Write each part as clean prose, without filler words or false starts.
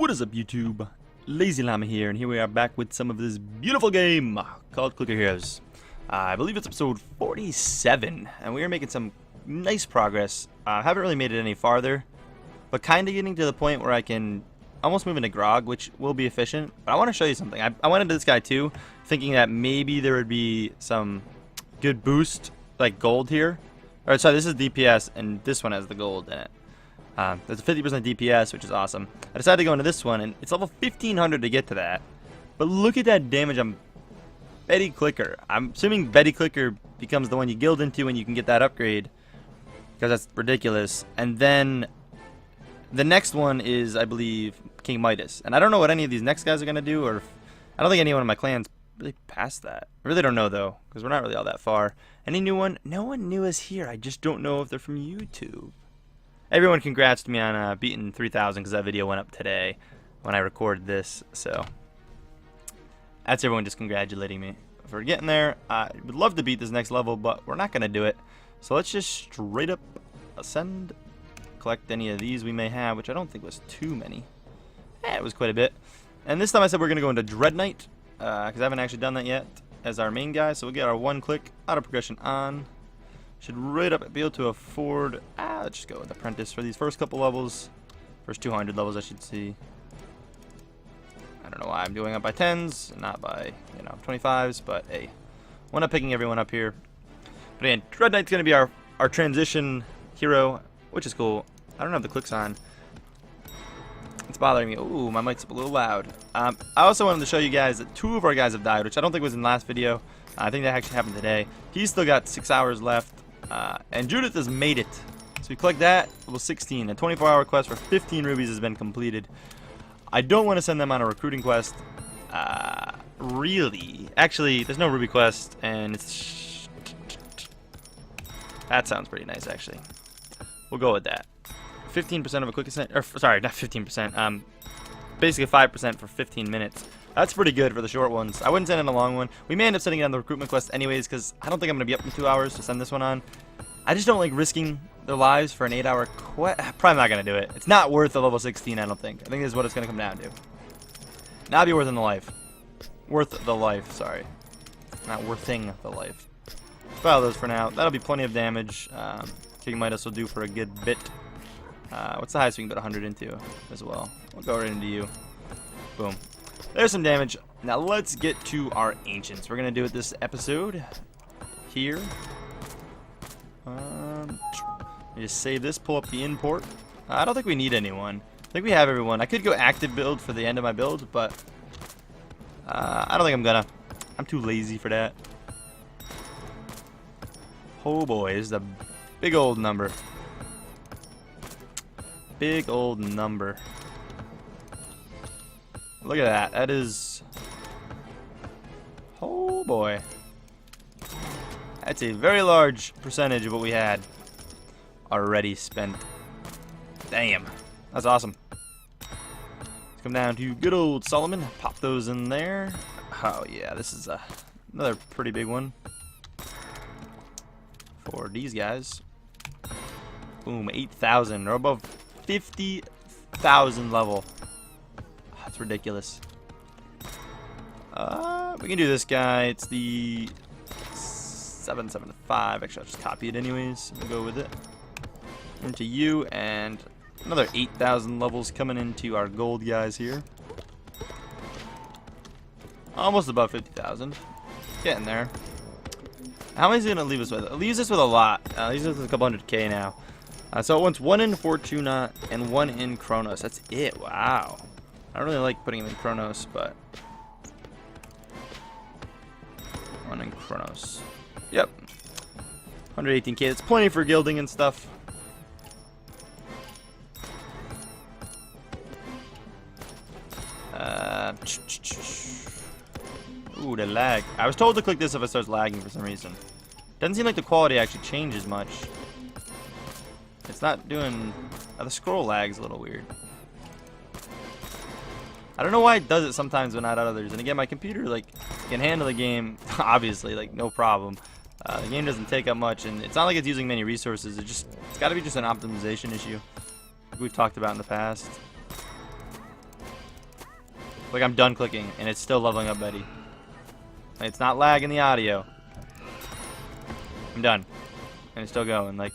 What is up, YouTube? LazeeLlama here, and here we are back with some of this beautiful game called Clicker Heroes. I believe it's episode 47, and we are making some nice progress. I haven't really made it any farther, but kind of getting to the point where I can almost move into Grog, which will be efficient. But I want to show you something. I went into this guy too, thinking that maybe there would be some good boost, like gold here. Alright, sorry, this is DPS, and this one has the gold in it. There's a 50% DPS, which is awesome. I decided to go into this one, and it's level 1500 to get to that. But look at that damage on Betty Clicker. I'm assuming Betty Clicker becomes the one you guild into when you can get that upgrade, because that's ridiculous. And then the next one is, I believe, King Midas. And I don't know what any of these next guys are going to do, or I don't think anyone in my clan's really past that. I really don't know, though, because we're not really all that far. Any new one? No one new is here. I just don't know if they're from YouTube. Everyone congrats to me on beating 3,000 because that video went up today when I recorded this. So that's everyone just congratulating me for getting there. I would love to beat this next level, but we're not going to do it. So let's just straight up ascend, collect any of these we may have, which I don't think was too many. It was quite a bit. And this time I said we're going to go into Dread Knight because I haven't actually done that yet as our main guy. So we'll get our one click auto progression on. Should right up be able to afford. Let's just go with Apprentice for these first couple levels. First 200 levels, I should see. I don't know why I'm doing it by 10s, not by 25s, but hey, we're not picking everyone up here. But again, Dread Knight's gonna be our transition hero, which is cool. I don't have the clicks on. It's bothering me. Ooh, my mic's up a little loud. I also wanted to show you guys that 2 of our guys have died, which I don't think was in the last video. I think that actually happened today. He's still got 6 hours left. And Judith has made it. So we collect that, level 16. A 24-hour quest for 15 rubies has been completed. I don't want to send them on a recruiting quest. Really. Actually, there's no ruby quest, and it's... That sounds pretty nice, actually. We'll go with that. 15% of a quick ascent, or sorry, not 15%. Basically 5% for 15 minutes. That's pretty good for the short ones. I wouldn't send in a long one. We may end up sending it on the recruitment quest anyways, because I don't think I'm going to be up in 2 hours to send this one on. I just don't like risking their lives for an 8-hour quest. Probably not going to do it. It's not worth the level 16, I don't think. I think this is what it's going to come down to. Not be worth in the life. Worth the life, sorry. Not worthing the life. File those for now. That'll be plenty of damage. King Midas will do for a good bit. What's the highest we can put 100 into as well? We'll go right into you. Boom. There's some damage. Now let's get to our ancients. We're gonna do it this episode here. Just save this. Pull up the import. I don't think we need anyone. I think we have everyone. I could go active build for the end of my build, but I don't think I'm gonna. I'm too lazy for that. Oh boy, this is a big old number. Big old number. Look at that. That is... Oh boy. That's a very large percentage of what we had already spent. Damn. That's awesome. Let's come down to good old Solomon. Pop those in there. Oh yeah, this is another pretty big one for these guys. Boom, 8,000. Or above 50,000 level. That's ridiculous. We can do this guy. It's the 775. Actually, I'll just copy it anyways. We'll go with it. Into you, and another 8,000 levels coming into our gold guys here. Almost above 50,000. Getting there. How many is it going to leave us with? It leaves us with a lot. It leaves us with a couple 100K now. So it wants 1 in Fortuna and 1 in Kronos. That's it. Wow. I don't really like putting him in Kronos, but 1 in Kronos. Yep. 118K. That's plenty for gilding and stuff. Ooh, the lag. I was told to click this if it starts lagging for some reason. Doesn't seem like the quality actually changes much. It's not doing... the scroll lag's a little weird. I don't know why it does it sometimes but not others. And again, my computer like can handle the game, obviously, like no problem. The game doesn't take up much, and it's not like it's using many resources. It's got to be just an optimization issue, like we've talked about in the past. Like I'm done clicking, and it's still leveling up Betty. It's not lagging the audio. I'm done. And it's still going, like...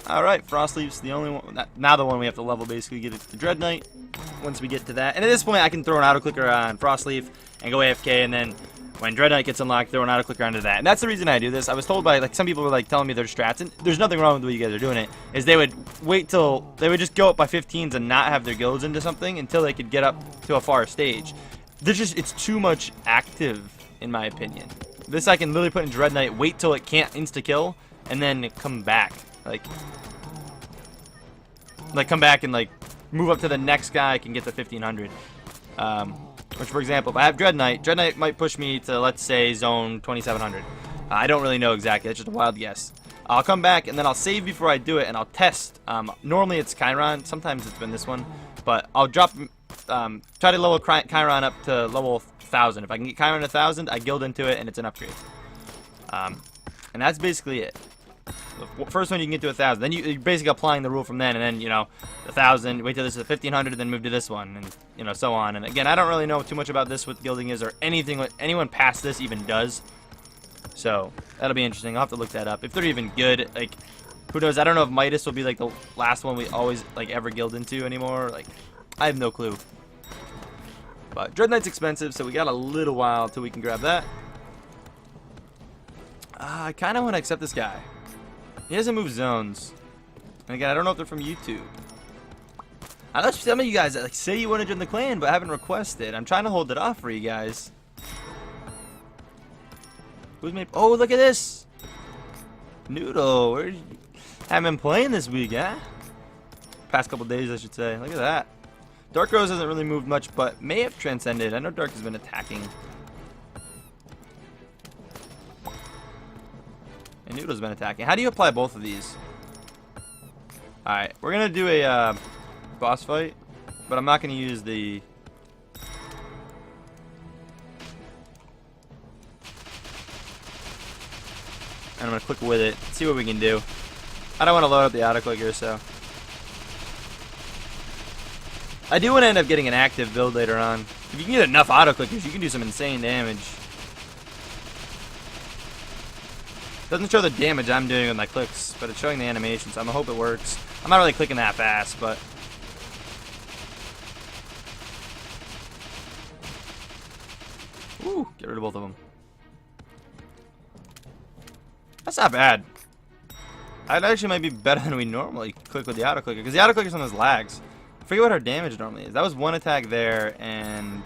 Alright, Frostleaf's the only one. Now the one we have to level, basically, get it to Dread Knight. Once we get to that. And at this point, I can throw an auto-clicker on Frostleaf and go AFK, and then when Dread Knight gets unlocked, throw an auto-clicker onto that. And that's the reason I do this. I was told by, like, some people were, like, telling me their strats, and there's nothing wrong with the way you guys are doing it, is they would wait till, they would just go up by 15s and not have their guilds into something until they could get up to a far stage. There's just, it's too much active, in my opinion. This I can literally put in Dread Knight, wait till it can't insta-kill, and then come back. Like come back and like move up to the next guy. I can get to 1500. Which, for example, if I have Dread Knight might push me to, let's say, zone 2700. I don't really know exactly. That's just a wild guess. I'll come back and then I'll save before I do it, and I'll test. Normally it's Chiron. Sometimes it's been this one, but I'll drop. Try to level Chiron up to level 1000. If I can get Chiron to 1000, I guild into it, and it's an upgrade. And that's basically it. The first one you can get to 1000, then you're basically applying the rule from then, and then, you know, 1000, wait till this is 1500, then move to this one, and, you know, so on. And again, I don't really know too much about this, what guilding is, or anything what anyone past this even does. So that'll be interesting. I'll have to look that up if they're even good. Like, who knows? I don't know if Midas will be like the last one we always like ever guild into anymore. Like, I have no clue. But Dread Knight's expensive, so we got a little while till we can grab that. I kind of want to accept this guy. He doesn't move zones. And again, I don't know if they're from YouTube. I know some of you guys that like say you want to join the clan, but haven't requested. I'm trying to hold it off for you guys. Who's made? Oh, look at this. Noodle, where you haven't been playing this week, huh? Past couple days, I should say. Look at that. Dark Rose hasn't really moved much, but may have transcended. I know Dark has been attacking. And Noodle's been attacking. How do you apply both of these? Alright, we're going to do a boss fight, but I'm not going to use the... And I'm going to click with it, see what we can do. I don't want to load up the auto-clicker, so... I do want to end up getting an active build later on. If you can get enough auto-clickers, you can do some insane damage. Doesn't show the damage I'm doing with my clicks, but it's showing the animation, so I'm gonna hope it works. I'm not really clicking that fast, but... Ooh, get rid of both of them. That's not bad. That actually might be better than we normally click with the auto-clicker, because the auto-clicker sometimes lags. I forget what our damage normally is. That was one attack there, and...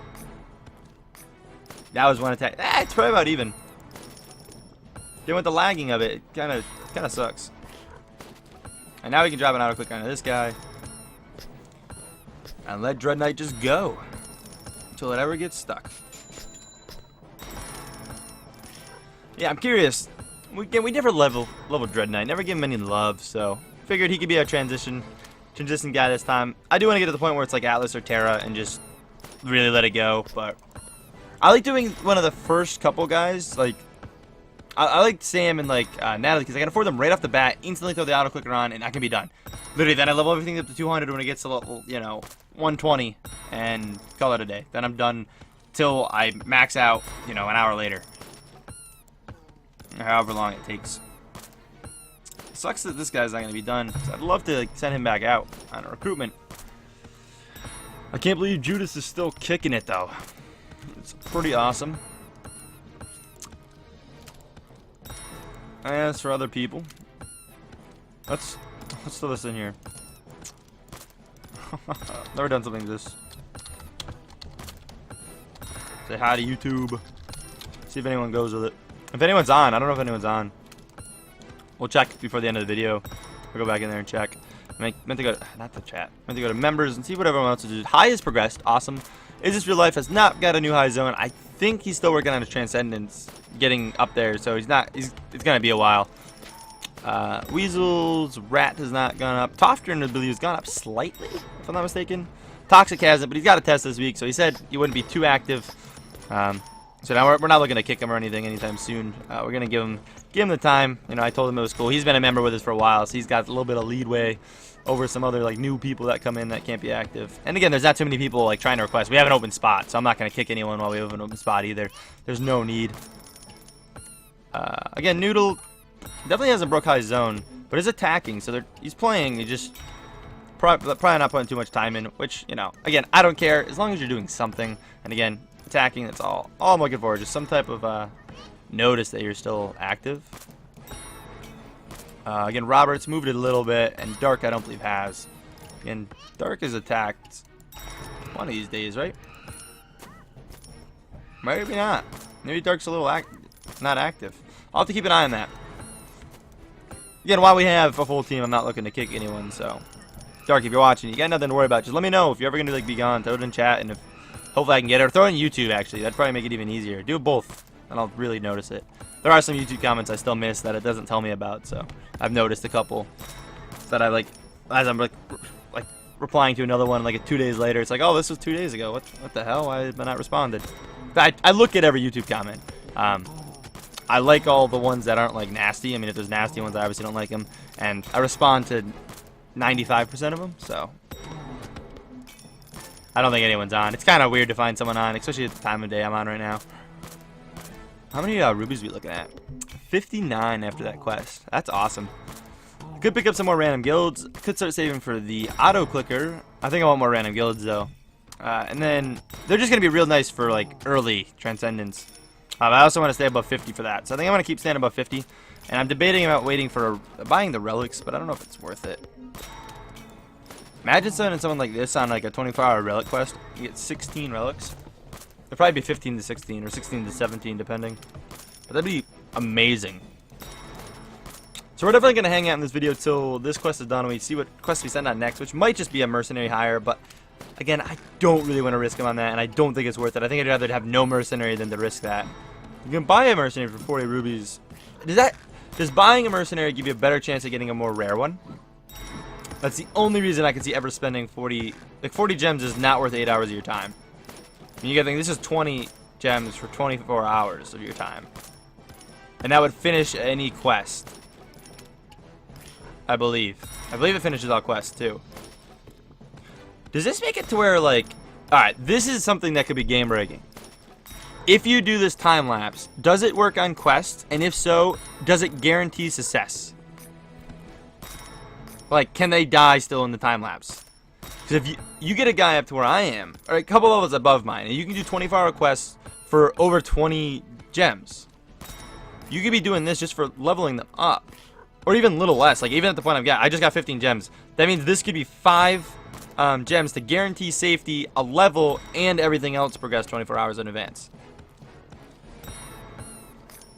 That was one attack. It's probably about even. Again, with the lagging of it, it kind of sucks. And now we can drop an auto-click onto this guy. And let Dread Knight just go. Until it ever gets stuck. Yeah, I'm curious. We never level Dread Knight. Never give him any love, so... Figured he could be our transition guy this time. I do want to get to the point where it's like Atlas or Terra and just really let it go, but... I like doing one of the first couple guys, like... I like Sam and like Natalie because I can afford them right off the bat, instantly throw the auto clicker on, and I can be done. Literally, then I level everything up to 200 when it gets to level, you know, 120, and call it a day. Then I'm done till I max out, you know, an hour later, or however long it takes. It sucks that this guy's not gonna be done. I'd love to like, send him back out on a recruitment. I can't believe Judas is still kicking it though. It's pretty awesome. As for other people, let's throw this in here. Never done something like this. Say hi to YouTube. See if anyone goes with it. If anyone's on, I don't know if anyone's on. We'll check before the end of the video. We'll go back in there and check. I meant to go to, not the chat. I meant to go to members and see what everyone else is doing. High has progressed. Awesome. Is This Real Life has not got a new high zone. I think he's still working on his transcendence, getting up there, so it's gonna be a while. Weasel's Rat has not gone up. Tofter, I believe, has gone up slightly, if I'm not mistaken. Toxic hasn't, but he's got a test this week, so he said he wouldn't be too active. So now we're not looking to kick him or anything anytime soon. We're gonna give him the time. You know, I told him it was cool. He's been a member with us for a while, so he's got a little bit of leadway over some other like new people that come in that can't be active. And again, there's not too many people like trying to request. We have an open spot, so I'm not gonna kick anyone while we have an open spot either. There's no need. Again, Noodle definitely has a Brook High zone, but is attacking, so he's playing. He just probably not putting too much time in, which, you know, again, I don't care as long as you're doing something. And again, attacking, that's all I'm looking for, just some type of notice that you're still active. Again, Roberts moved it a little bit, and Dark I don't believe has. Again, Dark is attacked one of these days, right? Maybe not. Maybe Dark's a little not active. I'll have to keep an eye on that. Again, while we have a full team, I'm not looking to kick anyone, so Dark, if you're watching, you got nothing to worry about. Just let me know if you're ever gonna like be gone. Throw it in chat, and if hopefully I can get it. Or throw it in YouTube, actually. That'd probably make it even easier. Do both, and I'll really notice it. There are some YouTube comments I still miss that it doesn't tell me about, so I've noticed a couple that I like as I'm like replying to another one like 2 days later. It's like, oh, this was 2 days ago. What the hell? Why have I not responded? I look at every YouTube comment. I like all the ones that aren't like nasty. I mean, if there's nasty ones, I obviously don't like them, and I respond to 95% of them. So I don't think anyone's on. It's kind of weird to find someone on, especially at the time of day I'm on right now. How many rubies are we looking at? 59 after that quest. That's awesome. Could pick up some more random guilds. Could start saving for the auto clicker. I think I want more random guilds though. And then they're just gonna be real nice for like early transcendence. I also want to stay above 50 for that. So I think I'm gonna keep staying above 50. And I'm debating about waiting for buying the relics, but I don't know if it's worth it. Imagine sending someone like this on like a 24-hour relic quest. You get 16 relics. It'll probably be 15 to 16 or 16 to 17 depending. But that'd be amazing. So we're definitely going to hang out in this video till this quest is done and we see what quest we send out next, which might just be a mercenary hire, but again, I don't really want to risk him on that, and I don't think it's worth it. I think I'd rather have no mercenary than to risk that. You can buy a mercenary for 40 rubies. Does buying a mercenary give you a better chance of getting a more rare one? That's the only reason I can see ever spending 40. Like 40 gems is not worth 8 hours of your time. I mean, you gotta think this is 20 gems for 24 hours of your time, and that would finish any quest. I believe it finishes all quests too. Does this make it to where like, alright, this is something that could be game rigging. If you do this time lapse, does it work on quests? And if so, does it guarantee success? Like, can they die still in the time lapse? Because if you get a guy up to where I am, or a couple levels above mine, and you can do 24-hour quests for over 20 gems. You could be doing this just for leveling them up. Or even a little less, like even at the point I just got 15 gems. That means this could be 5 gems to guarantee safety, a level, and everything else progress 24 hours in advance.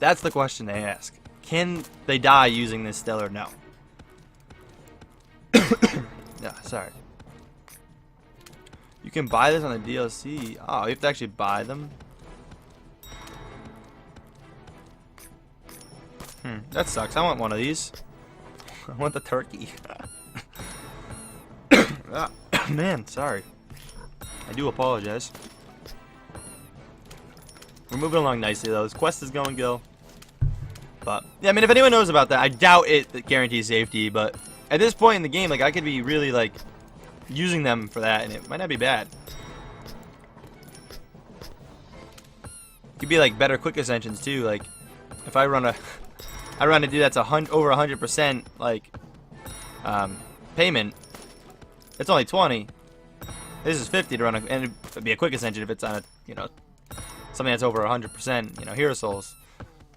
That's the question they ask. Can they die using this still or no? Yeah, sorry. You can buy this on the DLC. Oh, you have to actually buy them? That sucks. I want one of these. I want the turkey. Man, sorry. I do apologize. We're moving along nicely though. This quest is going good. But yeah, I mean, if anyone knows about that, I doubt it guarantees safety. But at this point in the game, like I could be really like using them for that, and it might not be bad. It could be like better quick ascensions too. Like if I run a dude that's over 100% like payment. It's only 20. This is 50 to run, and it'd be a quick ascension if it's on a, you know, something that's over 100%. You know, hero souls,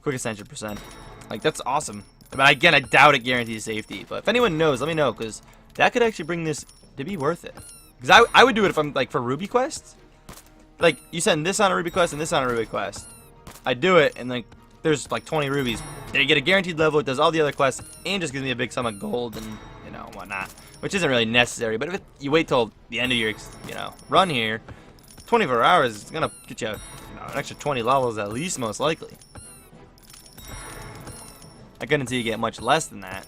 quick ascension percent. Like that's awesome. But again, I doubt it guarantees safety. But if anyone knows, let me know, because that could actually bring this to be worth it. Because I would do it if I'm like for Ruby quests. Like you send this on a Ruby quest and this on a Ruby quest. I do it, and like there's like 20 rubies. Then you get a guaranteed level. It does all the other quests and just gives me a big sum of gold and, you know, whatnot, which isn't really necessary. But if you wait till the end of your, you know, run here, 24 hours is gonna get you, you know, an extra 20 levels at least, most likely. I couldn't see you get much less than that.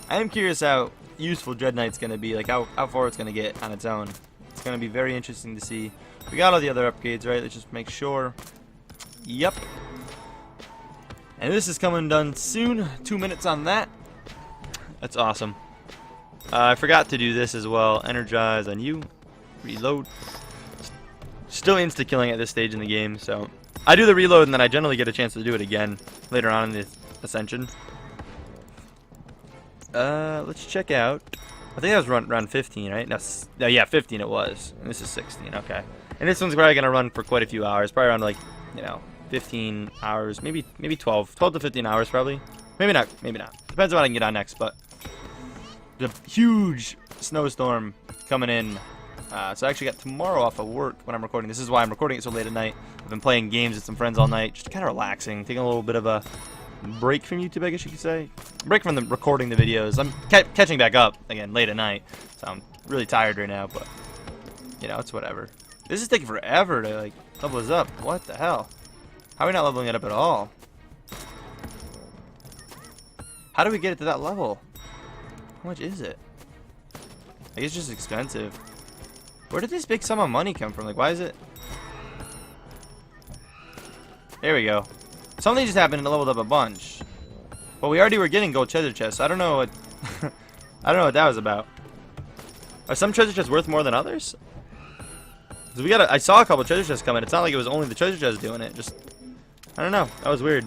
I am curious how useful Dread Knight's gonna be, like how far it's gonna get on its own. It's gonna be very interesting to see We got all the other upgrades, right? Let's just make sure. Yep. And this is coming done soon. 2 minutes on that. That's awesome. I forgot to do this as well. Energize on you. Reload. Still insta-killing at this stage in the game, so I do the reload and then I generally get a chance to do it again later on in the Ascension. Let's check out. I think that was around 15, right? No, yeah, 15 it was. And this is 16, okay. And this one's probably going to run for quite a few hours. Probably around, like, 15 hours. Maybe 12. 12 to 15 hours, probably. Maybe not. Maybe not. Depends on what I can get on next, but the huge snowstorm coming in. So I actually got tomorrow off of work when I'm recording. This is why I'm recording it so late at night. I've been playing games with some friends all night. Just kind of relaxing. Taking a little bit of a break from YouTube, I guess you could say. Break from the recording the videos. I'm catching back up again late at night, so I'm really tired right now. But it's whatever. This is taking forever to like level this up. What the hell? How are we not leveling it up at all? How do we get it to that level? How much is it? I guess it's just expensive. Where did this big sum of money come from? Like, why is it? There we go. Something just happened and it leveled up a bunch. Well, we already were getting gold treasure chests. So I don't know what I don't know what that was about. Are some treasure chests worth more than others? Because I saw a couple treasure chests coming. It's not like it was only the treasure chests doing it. Just I don't know. That was weird.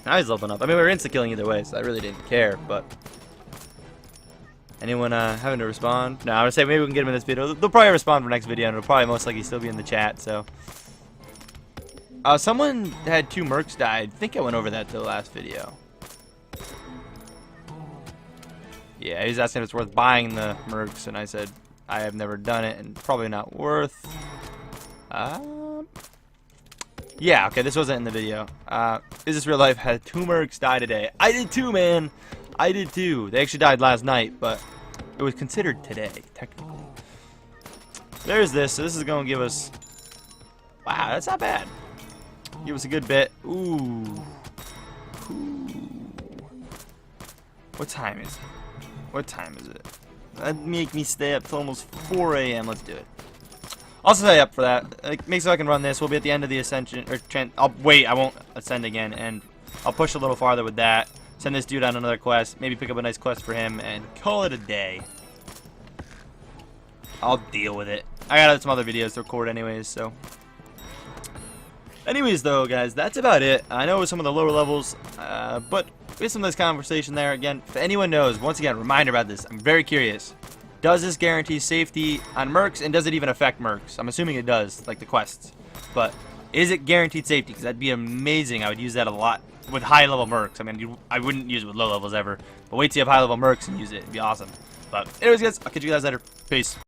Now he's leveling up. I mean, we were insta-killing either way, so I really didn't care. But anyone having to respond? No, I'm gonna say maybe we can get him in this video. They'll probably respond for next video, and it'll probably most likely still be in the chat. So. Someone had 2 mercs die. I think I went over that to the last video. Yeah, he's asking if it's worth buying the mercs, and I said I have never done it, and probably not worth. Yeah, okay, this wasn't in the video. Is this real life? Had 2 mercs die today. I did too, man. I did too. They actually died last night, but it was considered today, technically. There's this. So this is going to give us. Wow, that's not bad. Give us a good bit. Ooh. What time is it? What time is it? That'd make me stay up till almost 4 a.m. Let's do it. I'll stay up for that. Like, make so I can run this. We'll be at the end of the ascension. I'll wait. I won't ascend again, and I'll push a little farther with that. Send this dude on another quest. Maybe pick up a nice quest for him, and call it a day. I'll deal with it. I got some other videos to record anyways, so. Anyways, though, guys, that's about it. I know it was some of the lower levels, but we had some of this conversation there. Again, if anyone knows, once again, reminder about this. I'm very curious. Does this guarantee safety on mercs, and does it even affect mercs? I'm assuming it does, like the quests. But is it guaranteed safety? Because that'd be amazing. I would use that a lot with high-level mercs. I mean, I wouldn't use it with low levels ever. But wait till you have high-level mercs and use it. It'd be awesome. But anyways, guys, I'll catch you guys later. Peace.